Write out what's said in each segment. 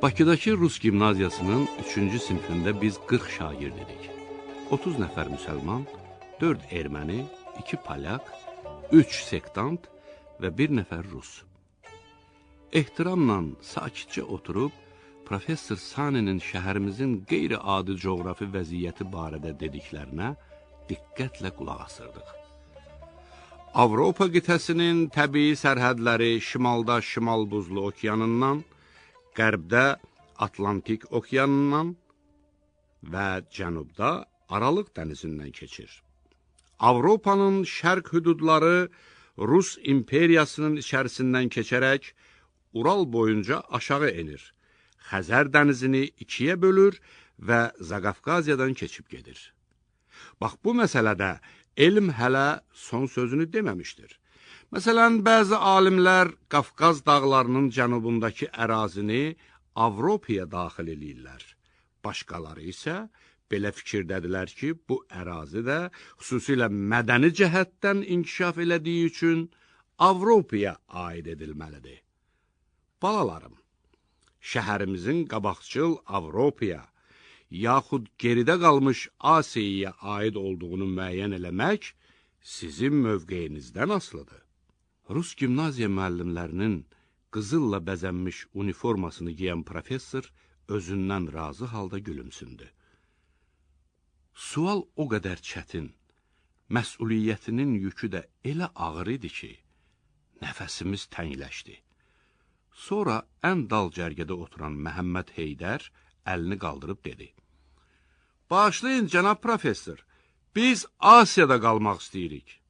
Bakıdakı Rus gimnaziyasının 3-cü sinifində biz 40 şagird idik. 30 nəfər müsəlman, 4 erməni, 2 polyak, 3 sektant və 1 nəfər Rus. Ehtiramla sakitcə oturub, Professor Saninin şəhərimizin qeyri-adi coğrafi vəziyyəti barədə dediklərinə diqqətlə qulaq asırdıq. Avropa qitəsinin təbii sərhədləri şimalda Şimal Buzlu okeanından, qərbdə Atlantik okeanından və cənubda Aralıq dənizindən keçir. Avropanın şərq hüdudları Rus imperiyasının içərisindən keçərək Ural boyunca aşağı enir. Xəzər dənizini ikiyə bölür və Zaqafqaziyadan keçib gedir. Bax, bu məsələdə elm hələ son sözünü deməmişdir. Məsələn, bəzi alimlər Qafqaz dağlarının cənubundakı ərazini Avropaya daxil edirlər. Başqaları isə belə fikirdədirlər ki, bu ərazi də xüsusilə mədəni cəhətdən inkişaf elədiyi üçün Avropaya aid edilməlidir. Balalarım, şəhərimizin qabaqcıl Avropaya, yaxud geridə qalmış Asiyaya aid olduğunu müəyyən eləmək sizin mövqeyinizdən asılıdır. Rus gimnaziya müəllimlərinin qızılla bəzənmiş uniformasını giyən professor özündən razı halda gülümsündü. Sual o qədər çətin, məsuliyyətinin yükü də elə ağır idi ki, nəfəsimiz təngiləşdi. Sonra ən dal cərgədə oturan Məhəmməd Heydər əlini qaldırıb dedi. Bağışlayın, cənab professor, biz Asiyada qalmaq istəyirik.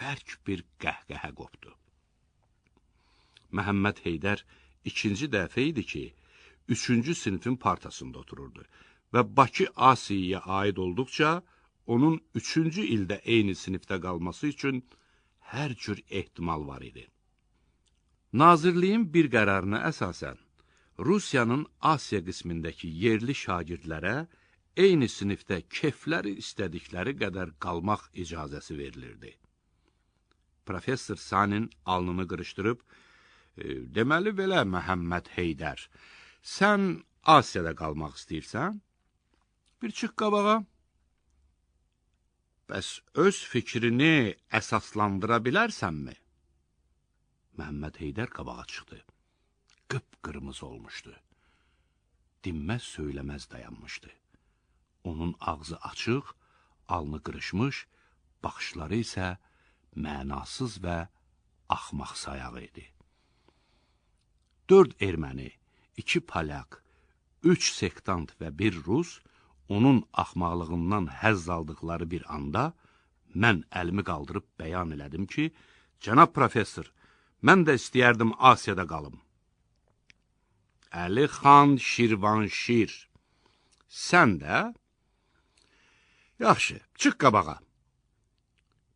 Bərk bir qəhqəhə qopdu. Məhəmməd Heydər ikinci dəfə idi ki, 3-cü sinifin partasında otururdu və Bakı Asiyaya aid olduqca onun 3-cü ildə eyni sinifdə qalması üçün hər cür ehtimal var idi. Nazirliyin bir qərarına əsasən, Rusiyanın Asiya qismindəki yerli şagirdlərə eyni sinifdə kefləri istədikləri qədər qalmaq icazəsi verilirdi. Professor Sanin alnını qırışdırıb, deməli belə Məhəmməd Heydər, sən Asiyada qalmaq istəyirsən? Bir çıx qabağa. Bəs öz fikrini əsaslandıra bilərsənmi? Məhəmməd Heydər qabağa çıxdı. Qıpqırmızı olmuşdu. Dinməz söyləməz dayanmışdı. Onun ağzı açıq, alnı qırışmış, baxışları isə mənasız və axmaq sayağı idi. 4 erməni, 2 polyak, 3 sektant və 1 Rus onun axmaqlığından həzz aldıqları bir anda mən əlimi qaldırıb bəyan elədim ki, cənab professor, mən də istəyərdim Asiyada qalım. Əli xan Şirvanşir, sən də? Yaxşı, çıx qabağa.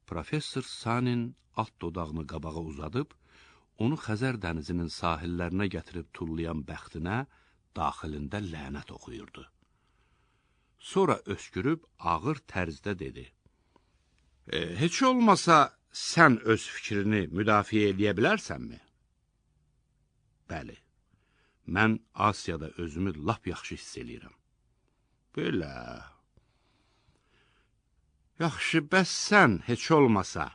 Professor Sanin alt dodağını qabağa uzadıb, onu Xəzər dənizinin sahillərinə gətirib tullayan bəxtinə daxilində lənət oxuyurdu. Sonra öskürüb ağır tərzdə dedi. Heç olmasa sən öz fikrini müdafiə edə bilərsənmi? Bəli, mən Asiyada özümü lap yaxşı hiss eləyirəm. Belə. Yaxşı, bəs sən heç olmasa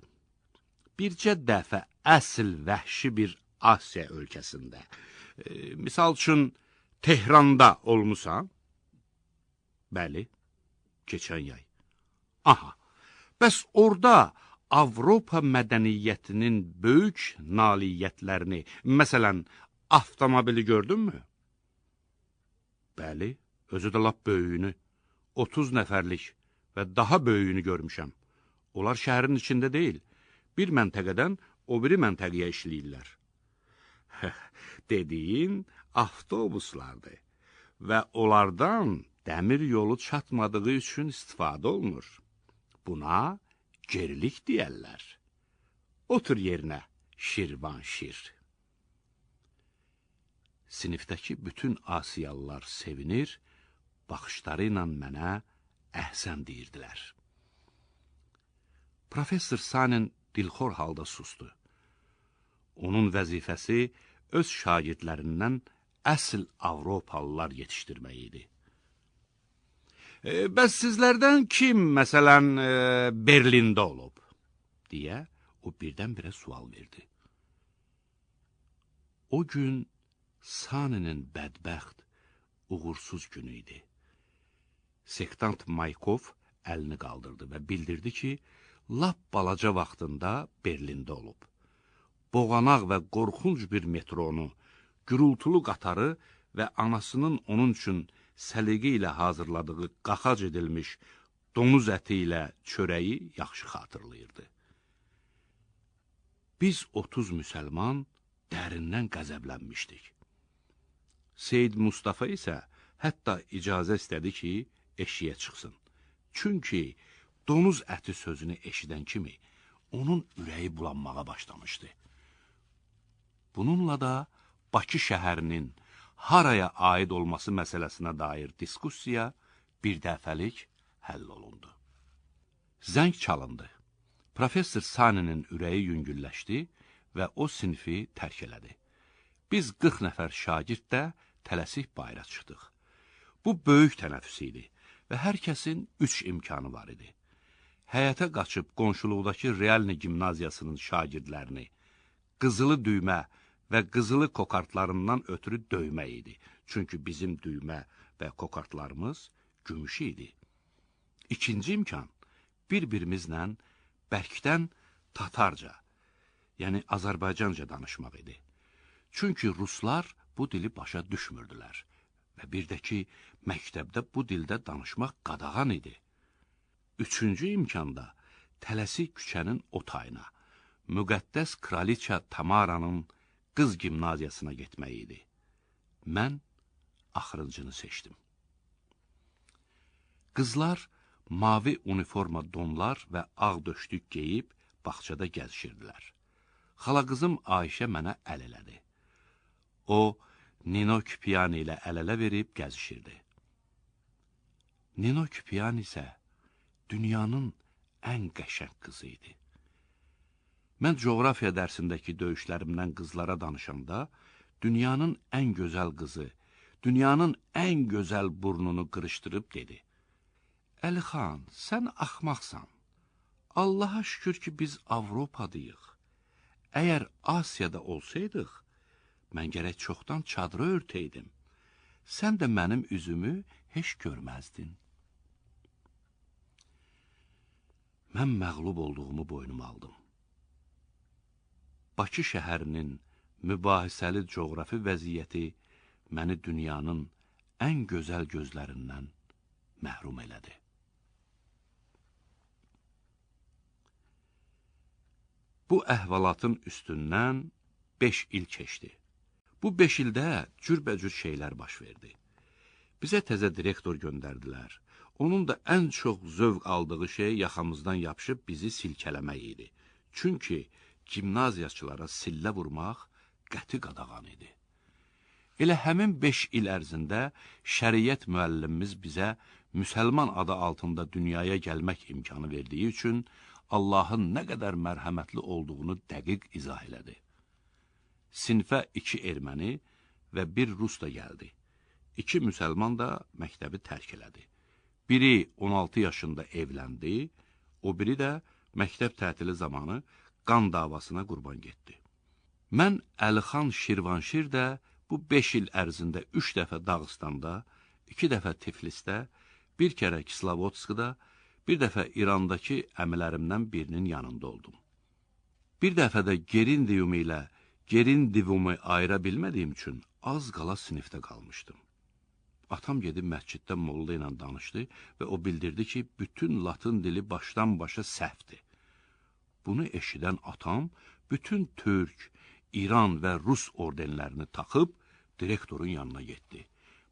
bircə dəfə əsl vəhşi bir Asiya ölkəsində, misal üçün Tehranda olmusan? Bəli, keçən yay. Aha, bəs orada Avropa mədəniyyətinin böyük nailiyyətlərini, məsələn, avtomobili gördünmü? Bəli, özü də lap böyüyünü, 30 nəfərlik və daha böyüyünü görmüşəm. Onlar şəhərin içində deyil, bir məntəqədən o biri məntəqəyə işləyirlər. Dediyin avtobuslardır və onlardan dəmir yolu çatmadığı üçün istifadə olunur. Buna gerilik deyərlər. Otur yerinə, Şirvanşir. Sinifdəki bütün Asiyalılar sevinir, baxışları ilə mənə əhsən deyirdilər. Professor Sanin dilxor halda sustu. Onun vəzifəsi öz şagirdlərindən əsl Avropalılar yetişdirmək idi. Bəs sizlərdən kim, məsələn, Berlində olub? Deyə o birdən-birə sual verdi. O gün Saninin bədbəxt, uğursuz günü idi. Sektant Maykov əlini qaldırdı və bildirdi ki, lap balaca vaxtında Berlində olub. Boğanaq və qorxunc bir metronu, gürültülü qatarı və anasının onun üçün səliqə ilə hazırladığı qaxac edilmiş donuz əti ilə çörəyi yaxşı xatırlayırdı. Biz 30 müsəlman dərindən qəzəblənmişdik. Seyyid Mustafa isə hətta icazə istədi ki, eşiyə çıxsın. Çünki donuz əti sözünü eşidən kimi onun ürəyi bulanmağa başlamışdı. Bununla da Bakı şəhərinin haraya aid olması məsələsinə dair diskussiya bir dəfəlik həll olundu. Zəng çalındı. Professor Saninin ürəyi yüngülləşdi və o sinfi tərk elədi. Biz 40 nəfər şagird də tələsik bayra çıxdıq. Bu böyük tənəffüs idi və hər kəsin 3 imkanı var idi. Həyətə qaçıb qonşuluqdakı Realni gimnaziyasının şagirdlərini qızılı düymə və qızılı kokartlarından ötürü döymək idi. Çünki bizim düymə və kokartlarımız gümüş idi. İkinci imkan, bir-birimizlə bərkdən tatarca, yəni Azərbaycanca danışmaq idi. Çünki ruslar bu dili başa düşmürdülər və bir də ki, məktəbdə bu dildə danışmaq qadağan idi. Üçüncü imkanda tələsik küçənin o tayına, müqəddəs Kraliça Tamaranın qız gimnaziyasına getmək idi. Mən axırıncını seçdim. Qızlar mavi uniforma donlar və ağ döşlük geyib bağçada gəzişirdilər. Xala qızım Ayşə mənə əl elədi. O, Nino Küpiyani ilə əl-ələ verib gəzişirdi. Nino Küpiyani isə dünyanın ən qəşəng qızı idi. Mən coğrafiya dərsindəki döyüşlərimdən qızlara danışanda, dünyanın ən gözəl qızı, dünyanın ən gözəl burnunu qırışdırıb dedi. Əlixan, sən axmaqsan. Allaha şükür ki, biz Avropadayıq. Əgər Asiyada olsaydıq, mən gərək çoxdan çadırı örtəydim. Sən də mənim üzümü heç görməzdin. Mən məğlub olduğumu boynuma aldım. Bakı şəhərinin mübahisəli coğrafi vəziyyəti məni dünyanın ən gözəl gözlərindən məhrum elədi. Bu əhvalatın üstündən 5 il keçdi. Bu 5 ildə cürbəcür şeylər baş verdi. Bizə təzə direktor göndərdilər. Onun da ən çox zövq aldığı şey yaxamızdan yapışıb bizi silkələmək idi. Çünki gimnaziyaçılara sillə vurmaq qəti qadağan idi. Elə həmin 5 il ərzində şəriət müəllimimiz bizə müsəlman adı altında dünyaya gəlmək imkanı verdiyi üçün Allahın nə qədər mərhəmətli olduğunu dəqiq izah elədi. Sinfə 2 erməni və 1 rus da gəldi. 2 müsəlman da məktəbi tərk elədi. Biri 16 yaşında evləndi, o biri də məktəb tətili zamanı qan davasına qurban getdi. Mən Əlixan Şirvanşir də bu 5 il ərzində 3 dəfə Dağıstanda, 2 dəfə Tiflisdə, 1 kərə Kislovodskda, 1 dəfə İrandakı əmilərimdən birinin yanında oldum. Bir dəfə də Gerindiyum ilə Gerindivumu ayıra bilmədiyim üçün az qala sinifdə qalmışdım. Atam gedib məsciddə molla ilə danışdı və o bildirdi ki, bütün latın dili başdan başa səhvdir. Bunu eşidən atam bütün Türk, İran və Rus ordenlərini taxıb direktorun yanına getdi.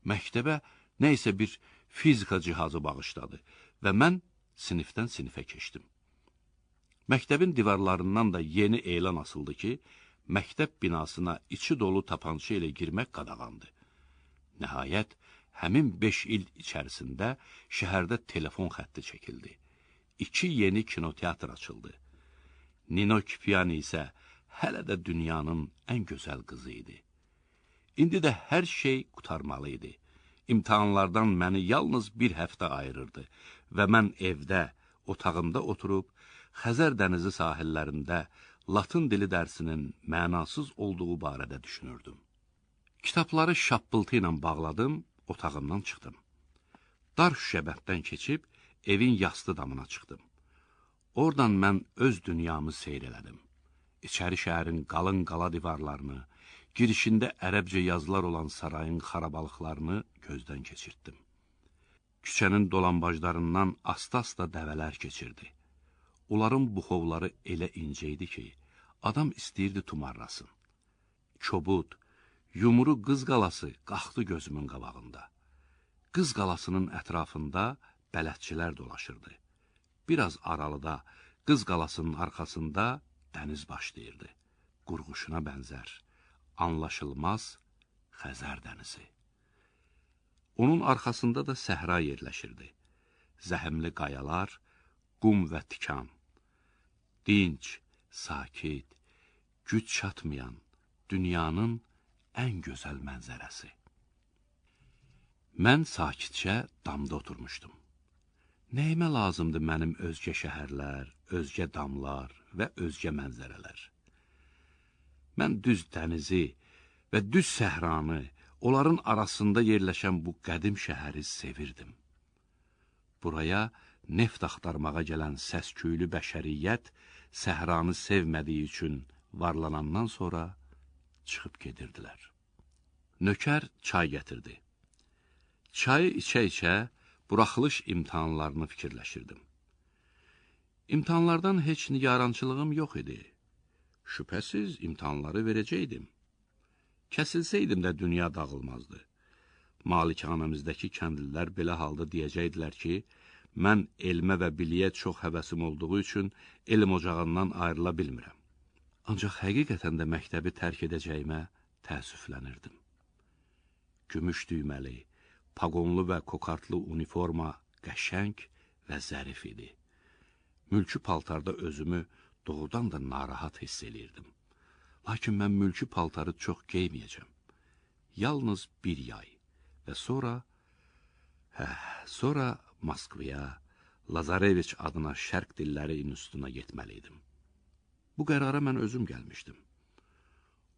Məktəbə nə isə bir fizika cihazı bağışladı və mən sinifdən sinifə keçdim. Məktəbin divarlarından da yeni elan asıldı ki, məktəb binasına içi dolu tapança ilə girmək qadağandı. Nəhayət, həmin 5 il içərisində şəhərdə telefon xətti çəkildi. 2 yeni kinoteatr açıldı. Nino Küpiyani isə hələ də dünyanın ən gözəl qızı idi. İndi də hər şey qurtarmalı idi. İmtahanlardan məni yalnız bir həftə ayırırdı və mən evdə, otağımda oturub, Xəzər dənizi sahillərində Latın dili dərsinin mənasız olduğu barədə düşünürdüm. Kitabları şappıltı ilə bağladım, otağımdan çıxdım. Dar şüşəbətdən keçib, evin yastı damına çıxdım. Oradan mən öz dünyamı seyr elədim. İçəri şəhərin qalın qala divarlarını, girişində ərəbcə yazılar olan sarayın xarabalıqlarını gözdən keçirtdim. Küçənin dolambaclarından asta-asta dəvələr keçirdi. Onların buxovları elə incə idi ki, adam istəyirdi tumarlasın. Çobud, yumru qız qalası qalxdı gözümün qabağında. Qız qalasının ətrafında bələdçilər dolaşırdı. Biraz aralıda, qız qalasının arxasında dəniz başlayırdı. Qurğuşuna bənzər, anlaşılmaz Xəzər dənizi. Onun arxasında da səhra yerləşirdi. Zəhmli qayalar, qum və tikan. Dinc, sakit, güc çatmayan dünyanın ən gözəl mənzərəsi. Mən sakitcə damda oturmuşdum. Nəyimə lazımdır mənim özgə şəhərlər, özgə damlar və özgə mənzərələr? Mən düz dənizi və düz səhranı, onların arasında yerləşən bu qədim şəhəri sevirdim. Buraya neft axtarmağa gələn səsküylü bəşəriyyət səhranı sevmədiyi üçün varlanandan sonra çıxıb gedirdilər. Nökər çay gətirdi. Çayı içə-içə buraxılış imtahanlarını fikirləşirdim. İmtahanlardan heç nigarançılığım yox idi. Şübhəsiz imtahanları verəcəkdim. Kəsilsəydim də dünya dağılmazdı. Malikanəmizdəki kəndlilər belə halda deyəcəkdilər ki, mən elmə və biliyə çox həvəsim olduğu üçün elm ocağından ayrıla bilmirəm. Ancaq həqiqətən də məktəbi tərk edəcəyimə təəssüflənirdim. Gümüş düyməli, paqonlu və kokartlı uniforma qəşəng və zərif idi. Mülkü paltarda özümü doğrudan da narahat hiss eləyirdim. Lakin mən mülkü paltarı çox geyməyəcəm. Yalnız bir yay və sonra Moskvaya, Lazareviç adına Şərq Dilləri İnstitutuna getməliydim. Bu qərara mən özüm gəlmişdim.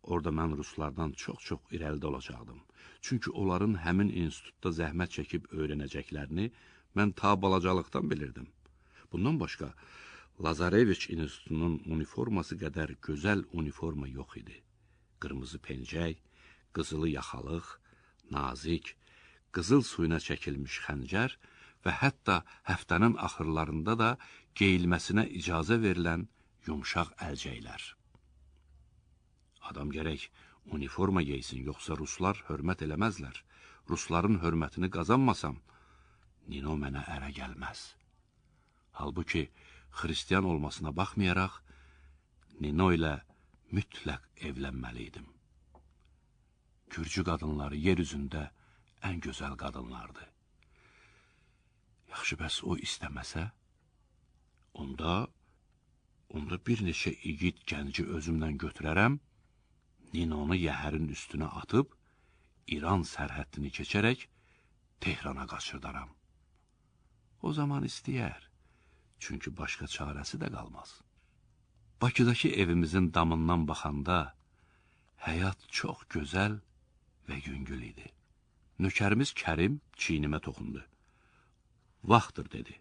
Orada mən ruslardan çox-çox irəlidə olacaqdım. Çünki onların həmin institutda zəhmət çəkib öyrənəcəklərini mən ta balacalıqdan bilirdim. Bundan başqa, Lazareviç İnstitutunun uniforması qədər gözəl uniforma yox idi. Qırmızı pencək, qızılı yaxalıq, nazik, qızıl suyuna çəkilmiş xəncər və hətta həftənin axırlarında da geyilməsinə icazə verilən yumşaq əlcəklər. Adam gərək uniforma geysin, yoxsa ruslar hörmət eləməzlər. Rusların hörmətini qazanmasam, Nino mənə ərə gəlməz. Halbuki, xristiyan olmasına baxmayaraq, Nino ilə mütləq evlənməliydim. Gürcü qadınları yer üzündə ən gözəl qadınlardı. Yaxşı, bəs o istəməsə? Onda bir neçə igid gənci özümlə götürərəm, Ninonu yəhərin üstünə atıb, İran sərhəddini keçərək Tehrana qaçırdaram. O zaman istəyər, çünki başqa çarəsi də qalmaz. Bakıdakı evimizin damından baxanda həyat çox gözəl və yüngül idi. Nökərimiz Kərim çiynimə toxundu. Vaxtdır, dedi.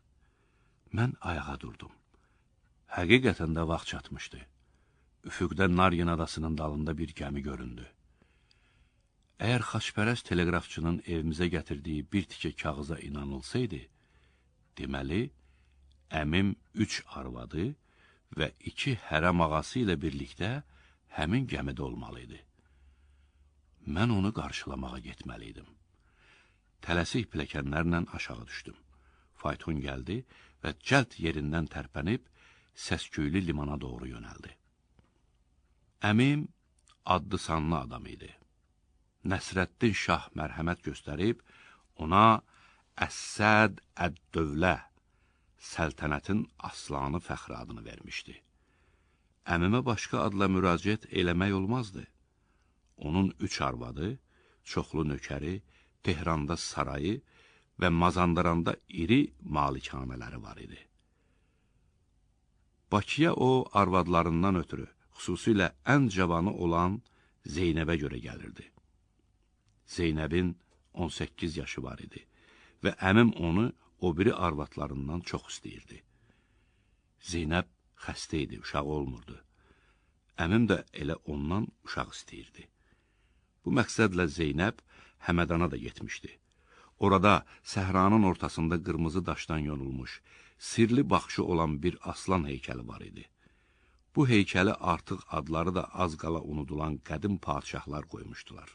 Mən ayağa durdum. Həqiqətən də vaxt çatmışdı. Üfüqdə Naryin adasının dalında bir gəmi göründü. Əgər xaçpərəst teleqrafçının evimizə gətirdiyi bir tikə kağıza inanılsaydı, deməli, əmim 3 arvadı və 2 hərəm ağası ilə birlikdə həmin gəmidə olmalıydı. Mən onu qarşılamağa getməliydim. Tələsik pilləkənlərlə aşağı düşdüm. Fayton gəldi və cəld yerindən tərpənib səsküylü limana doğru yönəldi. Əmim adlı sanlı adam idi. Nəsrəddin Şah mərhəmət göstərib, ona Əs-Səd Əd-Dövlə, səltənətin aslanı fəxri adını vermişdi. Əmimə başqa adla müraciət eləmək olmazdı. Onun 3 arvadı çoxlu nökəri, Tehranda sarayı və Mazandıranda iri malikanələri var idi. Bakıya o, arvadlarından ötürü, xüsusilə ən cavanı olan Zeynəbə görə gəlirdi. Zeynəbin 18 yaşı var idi və əmim onu o biri arvadlarından çox istəyirdi. Zeynəb xəstə idi, uşaq olmurdu. Əmim də elə ondan uşaq istəyirdi. Bu məqsədlə Zeynəb Həmədana da getmişdi. Orada səhranın ortasında qırmızı daşdan yonulmuş, sirli baxışı olan bir aslan heykəli var idi. Bu heykəli artıq adları da az qala unudulan qədim padişahlar qoymuşdular.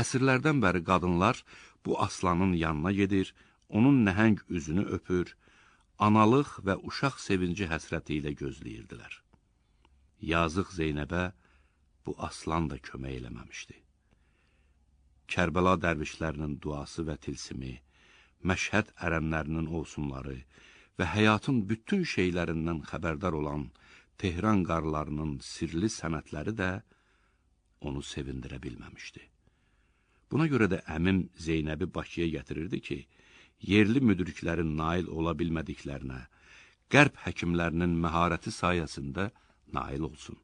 Əsrlərdən bəri qadınlar bu aslanın yanına gedir, onun nəhəng üzünü öpür, analıq və uşaq sevinci həsrəti ilə gözləyirdilər. Yazıq Zeynəbə bu aslan da kömək eləməmişdi. Kərbəla dərvişlərinin duası və tilsimi, Məşhəd ərənlərinin olsunları və həyatın bütün şeylərindən xəbərdar olan Tehran qarlarının sirli sənətləri də onu sevindirə bilməmişdi. Buna görə də əmim Zeynəbi Bakıya gətirirdi ki, yerli müdriklərin nail ola bilmədiklərinə, qərb həkimlərinin məharəti sayəsində nail olsun.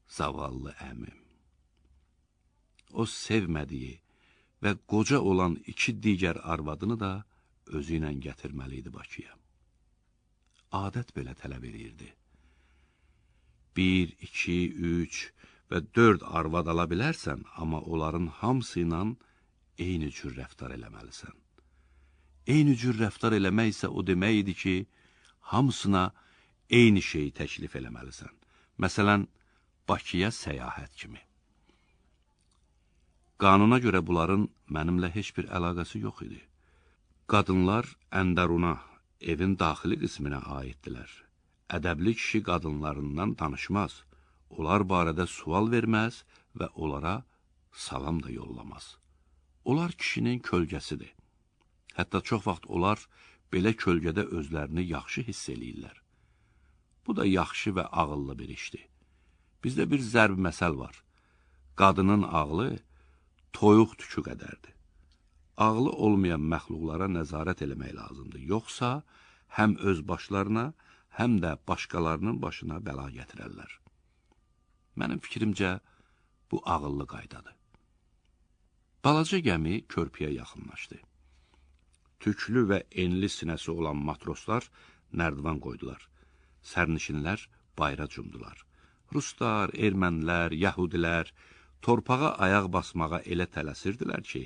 Zavallı əmim. O sevmədiyi və qoca olan iki digər arvadını da özü ilə gətirməli idi Bakıya. Adət belə tələb edirdi. 1, 2, 3 və 4 arvad ala bilərsən, amma onların hamısı ilə eyni cür rəftar eləməlisən. Eyni cür rəftar eləmək isə o demək idi ki, hamısına eyni şeyi təklif eləməlisən. Məsələn, Bakıya səyahət kimi. Qanuna görə bunların mənimlə heç bir əlaqəsi yox idi. Qadınlar Əndəruna, evin daxili qisminə aiddirlər. Ədəbli kişi qadınlarından danışmaz, onlar barədə sual verməz və onlara salam da yollamaz. Onlar kişinin kölgəsidir. Hətta çox vaxt onlar belə kölgədə özlərini yaxşı hiss eləyirlər. Bu da yaxşı və ağıllı bir işdir. Bizdə bir zərb məsəl var. Qadının ağlı toyuq tükü qədərdir. Ağlı olmayan məxluqlara nəzarət eləmək lazımdır. Yoxsa həm öz başlarına, həm də başqalarının başına bəla gətirərlər. Mənim fikrimcə, bu ağıllı qaydadır. Balaca gəmi körpüyə yaxınlaşdı. Tüklü və enli sinəsi olan matroslar nərdivan qoydular. Sərnişinlər bayra cumdular. Ruslar, ermənilər, yəhudilər torpağa ayaq basmağa elə tələsirdilər ki,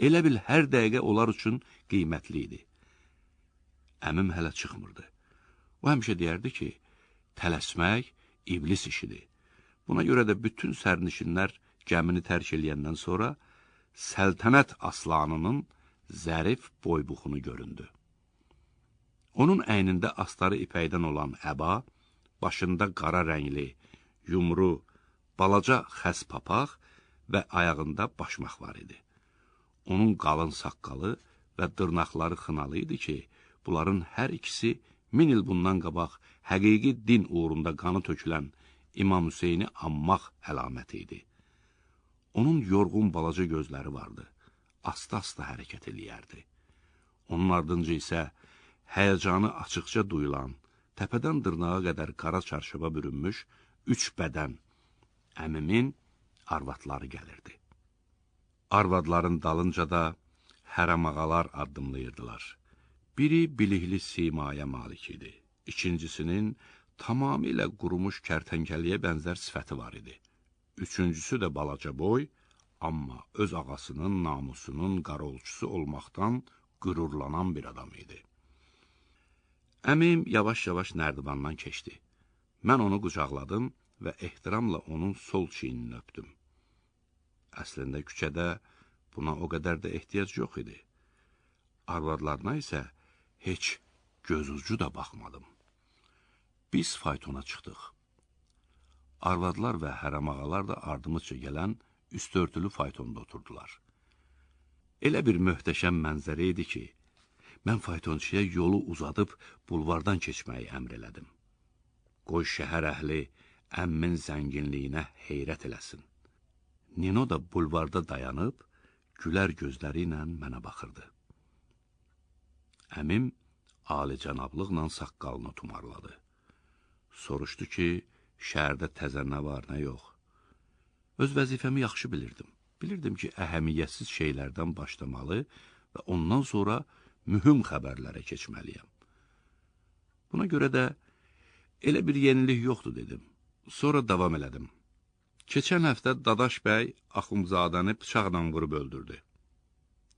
elə bil hər dəqiqə onlar üçün qiymətli idi. Əmim hələ çıxmırdı. O həmişə deyərdi ki, tələsmək iblis işidir. Buna görə də bütün sərnişinlər gəmini tərk eləyəndən sonra səltənət aslanının zərif boybuxunu göründü. Onun əynində astarı ipəkdən olan əba, başında qara rəngli, yumru, balaca xəz papaq və ayağında başmaq var idi. Onun qalın saqqalı və dırnaqları xınalı idi ki, bunların hər ikisi 1000 il bundan qabaq həqiqi din uğrunda qanı tökülən İmam Hüseyni anmaq əlaməti idi. Onun yorğun balaca gözləri vardı, asta-asta hərəkət eləyərdi. Onun ardınca isə həyəcanı açıqca duyulan, təpədən dırnağa qədər qara çarşaba bürünmüş 3 bədən, əmimin arvadları gəlirdi. Arvadların dalınca da hərəm ağalar addımlayırdılar. Biri bilikli simaya malik idi. İkincisinin tamamilə qurumuş kərtənkəliyə bənzər sifəti var idi. Üçüncüsü də balaca boy, amma öz ağasının namusunun qarolçusu olmaqdan qürurlanan bir adam idi. Əmim yavaş-yavaş nərdivandan keçdi. Mən onu qucaqladım və ehtiramla onun sol çiynini öpdüm. Əslində küçədə buna o qədər də ehtiyac yox idi. Arvadlarına isə heç göz ucu da baxmadım. Biz faytona çıxdıq. Arvadlar və hərəmağalar da ardımızca gələn üstörtülü faytonda oturdular. Elə bir möhtəşəm mənzərə idi ki, mən faytonçuya yolu uzadıb bulvardan keçməyi əmr elədim. Qoy şəhər əhli əmmin zənginliyinə heyrət eləsin. Nino da bulvarda dayanıb, gülər gözləri ilə mənə baxırdı. Əmim alicənablıqla saqqalını tumarladı. Soruşdu ki, şəhərdə təzə nə var, nə yox. Öz vəzifəmi yaxşı bilirdim. Bilirdim ki, əhəmiyyətsiz şeylərdən başlamalı və ondan sonra mühüm xəbərlərə keçməliyəm. Buna görə də elə bir yenilik yoxdur, dedim. Sonra davam elədim. Keçən həftə Dadaş bəy Axundzadəni bıçaqla vurub öldürdü.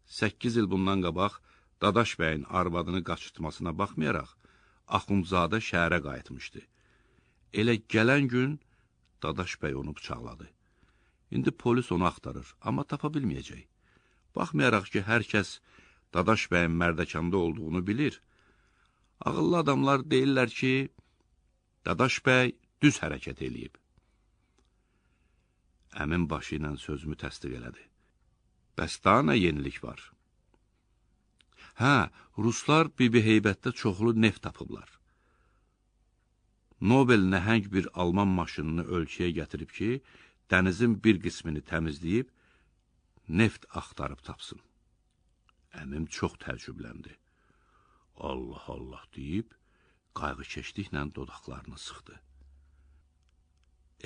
8 il bundan qabaq Dadaş bəyin arvadını qaçırtmasına baxmayaraq, Axundzadə şəhərə qayıtmışdı. Elə gələn gün Dadaş bəy onu bıçaqladı. İndi polis onu axtarır, amma tapa bilməyəcək. Baxmayaraq ki, hər kəs Dadaş bəyin Mərdəkanda olduğunu bilir. Ağıllı adamlar deyirlər ki, Dadaş bəy düz hərəkət eləyib. Əmin başı ilə sözümü təsdiq elədi. Bəs daha nə yenilik var? Hə, ruslar Bibi Heybətdə çoxlu neft tapıblar. Nobel nəhəng bir Alman maşınını ölkəyə gətirib ki, dənizin bir qismini təmizləyib, neft axtarıb tapsın. Əmim çox təəccübləndi. Allah Allah deyib, qayğıkeşliklə dodaqlarını sıxdı.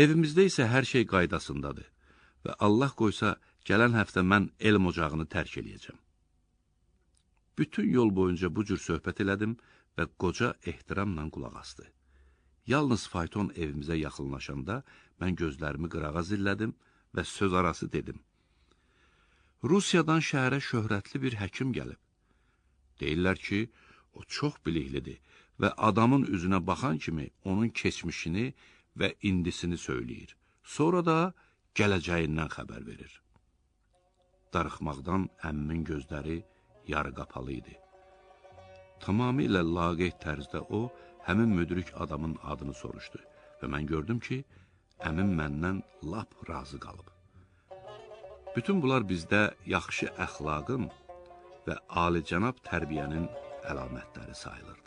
Evimizdə isə hər şey qaydasındadır və Allah qoysa, gələn həftə mən elm ocağını tərk eləyəcəm. Bütün yol boyunca bu cür söhbət elədim və qoca ehtiramla qulaq asdı. Yalnız fayton evimizə yaxınlaşanda mən gözlərimi qırağa zillədim və söz arası dedim. Rusiyadan şəhərə şöhrətli bir həkim gəlib. Deyirlər ki, o çox biliklidir və adamın üzünə baxan kimi onun keçmişini və indisini söyləyir. Sonra da gələcəyindən xəbər verir. Darıxmaqdan əmmin gözləri yarı qapalı idi. Tamamilə laqeyd tərzdə o, həmin müdrik adamın adını soruşdu və mən gördüm ki, əmim məndən lap razı qalıb. Bütün bunlar bizdə yaxşı əxlaqın və alicənab tərbiyənin əlamətləri sayılırdı.